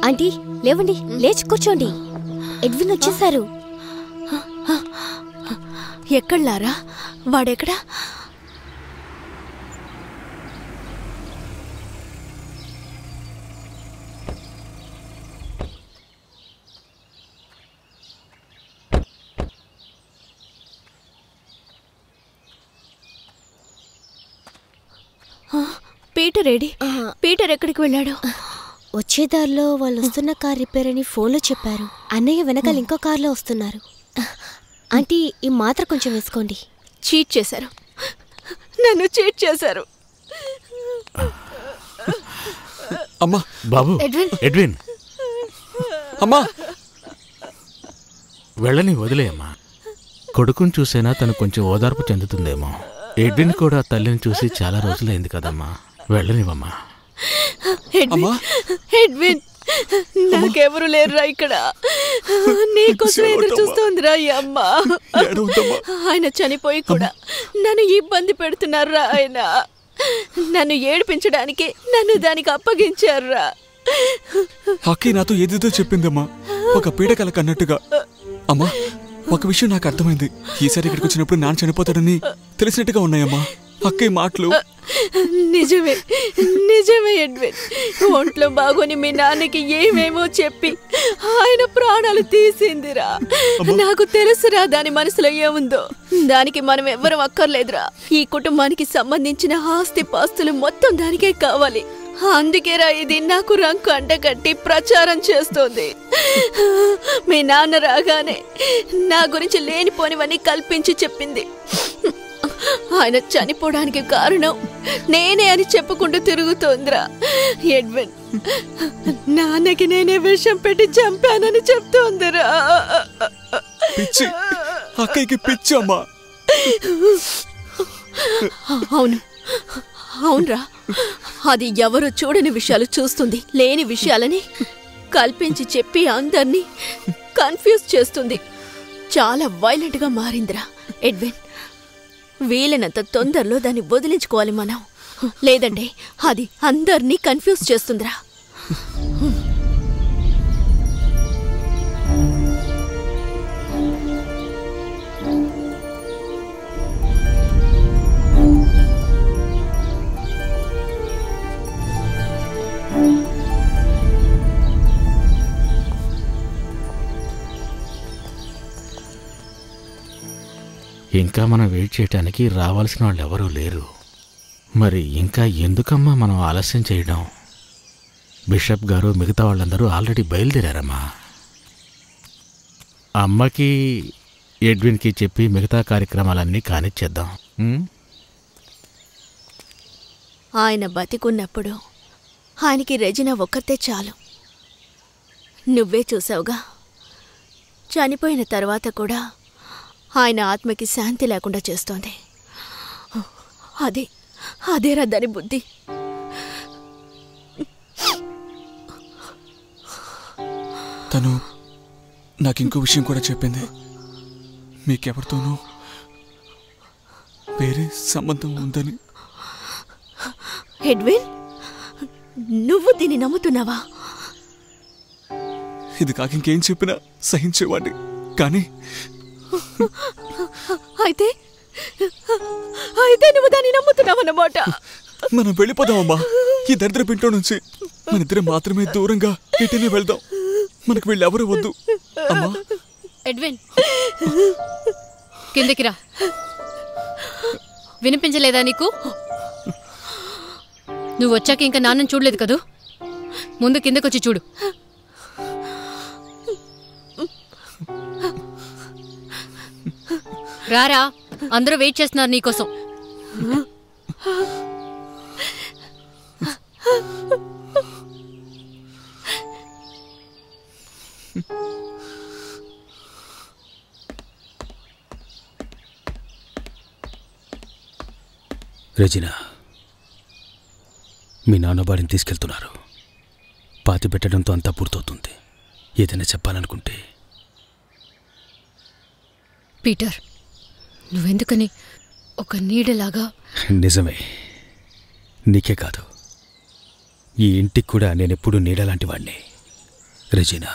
Aunty లేవండి, లేచి కూర్చోండి. ఎడ్విన్ వచ్చేసారు. ఎక్కడ్లారా? వాడెక్కడా? పీటర్ ఏడి? పీటర్ ఎక్కడికి వెళ్ళాడు? వచ్చేదారిలో వాళ్ళు వస్తున్న కార్ రిపేర్ అని ఫోన్లో చెప్పారు. అన్నయ్య వెనకాల ఇంకో కార్లో వస్తున్నారు. ఆంటీ ఈ మాత్ర కొంచెం వేసుకోండి. చీట్ చేశారు, నన్ను చీట్ చేశారు. అమ్మా బాబు ఎడ్విన్ అమ్మా వెళ్ళని వదిలేయమ్మా. కొడుకుని చూసైనా తను కొంచెం ఓదార్పు చెందుతుందేమో. ఎడ్విన్ కూడా తల్లిని చూసి చాలా రోజులైంది కదమ్మా, వెళ్ళనివమ్మా. ఎడ్విన్ నాకెవరు లేరురా ఇక్కడ. నీకోసం ఎదురు చూస్తోందిరా ఈ అమ్మ. ఆయన చనిపోయి కూడా నన్ను ఇబ్బంది పెడుతున్నారా? ఆయన నన్ను ఏడిపించడానికి నన్ను దానికి అప్పగించారురా. అక్కి నాతో ఏదేదో చెప్పిందమ్మా, ఒక పీడకల కన్నట్టుగా. అమ్మా ఒక విషయం నాకు అర్థమైంది. ఈసారి ఇక్కడికి వచ్చినప్పుడు నాన్న చనిపోతాడని తెలిసినట్టుగా ఉన్నాయమ్మా అక్కయ్య మాటలు. నిజమే నిజమే ఎడ్విన్. ఒంట్లో బాగోని మీ నాన్నకి ఏమేమో చెప్పి ఆయన ప్రాణాలు తీసిందిరా. నాకు తెలుసురా దాని మనసులో ఏముందో. దానికి మనం ఎవ్వరం అక్కర్లేదురా. ఈ కుటుంబానికి సంబంధించిన ఆస్తి పాస్తులు మొత్తం దానికే కావాలి. అందుకేరా ఇది నాకు రంకు అంటగట్టి ప్రచారం చేస్తోంది. మీ నాన్న రాగానే నా గురించి లేనిపోనివన్నీ కల్పించి చెప్పింది. ఆయన చనిపోవడానికి కారణం నేనే అని చెప్పుకుంటూ తిరుగుతోందిరా. ఎడ్విన్ నాన్నకి నేనే విషం పెట్టి చంపానని చెప్తోందిరా. పిచ్చి అక్కయ్యకి పిచ్చి అమ్మా. అవును అవునరా, అది ఎవరు చూడని విషయాలు చూస్తుంది. లేని విషయాలని కల్పించి చెప్పి అందర్నీ కన్ఫ్యూజ్ చేస్తుంది. చాలా వైలెంట్ గా మారిందిరా ఎడ్విన్. వీలైనంత తొందరలో దాన్ని వదిలించుకోవాలి మనం, లేదంటే అది అందర్నీ కన్ఫ్యూజ్ చేస్తుందిరా. ఇంకా మనం వెయిట్ చేయడానికి రావాల్సిన వాళ్ళు ఎవరూ లేరు. మరి ఇంకా ఎందుకమ్మా మనం ఆలస్యం చేయడం? బిషప్ గారు మిగతా వాళ్ళందరూ ఆల్రెడీ బయలుదేరారమ్మా. అమ్మకి ఎడ్విన్కి చెప్పి మిగతా కార్యక్రమాలన్నీ కానిచ్చేద్దాం. ఆయన బతికున్నప్పుడు ఆయనకి రెజినా ఒక్కతే చాలు. నువ్వే చూసావుగా, చనిపోయిన తర్వాత కూడా ఆయన ఆత్మకి శాంతి లేకుండా చేస్తోంది. అదేరా దాని బుద్ధి. తను నాకింకో విషయం కూడా చెప్పింది. మీకెవరితోనూ వేరే సంబంధం ఉందని. ఎడ్విన్ నువ్వు దీన్ని నమ్ముతున్నావా? ఇది కాక ఇంకేం చెప్పినా సహించేవాడి, కానీ అయితే నువ్వు దాన్ని నమ్ముతున్నావన్నమాట. మనం వెళ్ళిపోదామమ్మా ఈ దరిద్ర పింట్లో నుంచి. మనిద్దరం మాత్రమే దూరంగా ఇటనే వెళ్దాం. మనకు వీళ్ళెవరూ వద్దు అమ్మా. ఎడ్విన్ కిందకి రా. వినిపించలేదా నీకు? నువ్వు వచ్చాక ఇంకా నాన్నని చూడలేదు కదూ. ముందు కిందకొచ్చి చూడు. రారా, అందరూ వెయిట్ చేస్తున్నారు నీకోసం. రెజినా, మీ నాన్న బాడీని తీసుకెళ్తున్నారు. పాతి పెట్టడంతో అంతా పూర్తవుతుంది. ఏదైనా చెప్పాలనుకుంటే. పీటర్, నువ్వెందుకని ఒక నీడలాగా? నిజమే, నీకే కాదు ఈ ఇంటికి కూడా నేనెప్పుడూ నీడలాంటి వాడిని. రెజీనా,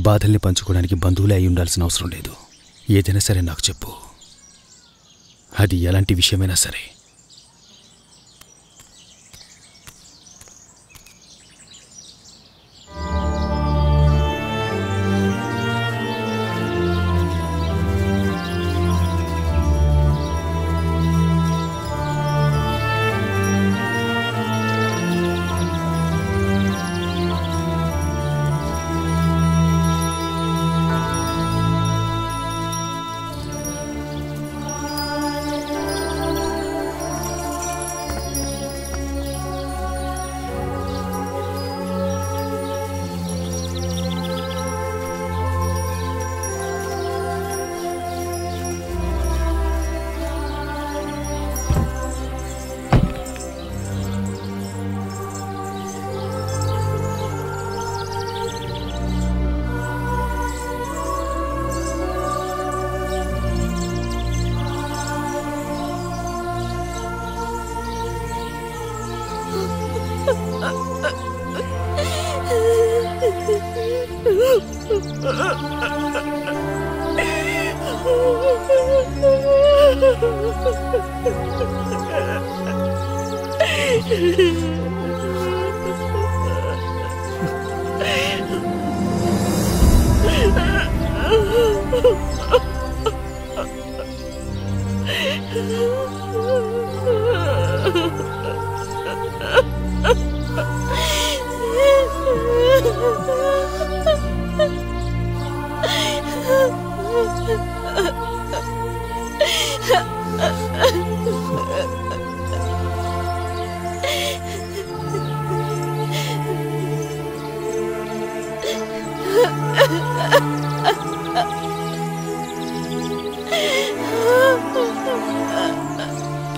బాధల్ని పంచుకోవడానికి బంధువులే అయి ఉండాల్సిన అవసరం లేదు. ఏదైనా సరే నాకు చెప్పు, అది ఎలాంటి విషయమైనా సరే.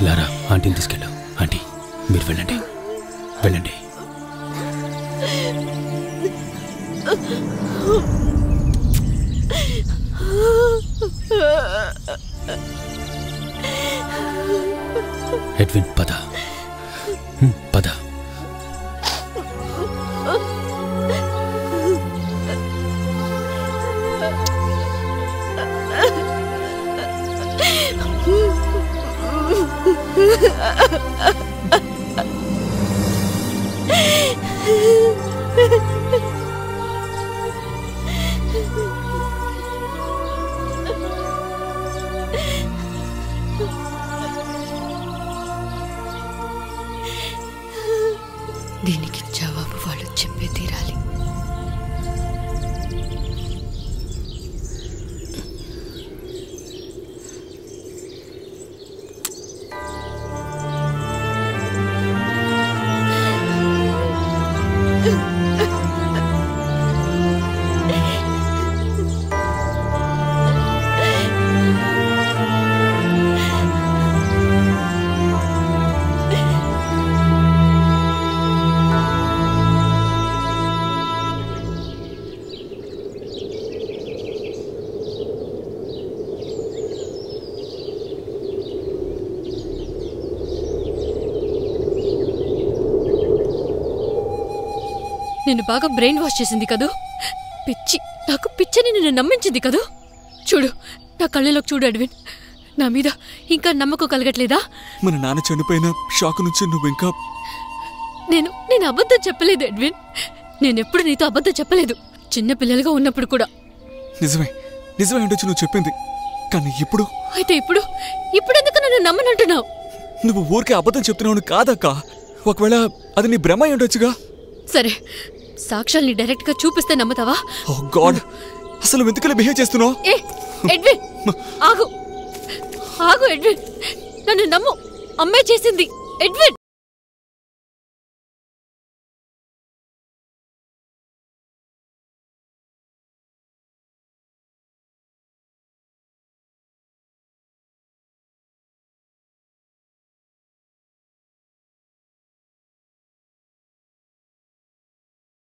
లారా, ఆంటీని తీసుకెళ్ళు. ఆంటీ, మీరు వెళ్ళండి, వెళ్ళండి. ఎడ్విన్, పద పద. దీనికి జవాబు వాళ్ళు చెప్పే తీరాలి. నిన్ను బాగా బ్రెయిన్ వాష్ చేసింది కదూ. పిచ్చి, నాకు పిచ్చని నిన్ను నమ్మించింది కదూ. చూడు, నా కళ్ళలోకి చూడు ఎడ్విన్. నా మీద ఇంకా నమ్మకం కలగట్లేదా? మన నాన్న చనిపోయిన షాక్ నుంచి నువ్వు ఇంకా... నేను అబద్ధం చెప్పలేదు ఎడ్విన్. నేనెప్పుడు నీతో అబద్ధం చెప్పలేదు, చిన్న పిల్లలుగా ఉన్నప్పుడు కూడా. నిజమే నిజమే ఉండొచ్చు నువ్వు చెప్పింది, కానీ అయితే ఇప్పుడెందుకు నన్ను నమ్మనంటున్నావు? నువ్వు ఊరికే అబద్ధం చెప్తున్నావు కాదక్క. ఒకవేళ అది నీ భ్రమ ఉండొచ్చుగా. సరే, సాక్ష్యాల్ని డైరెక్ట్ గా చూపిస్తే నమ్ముతావా? ఓ గాడ్, అసలు ఎందుకలా బిహేవ్ చేస్తున్నావు? ఎడ్విన్, ఆగు ఎడ్విన్, నన్ను నమ్ము. అమ్మే చేసింది. ఎడ్విన్.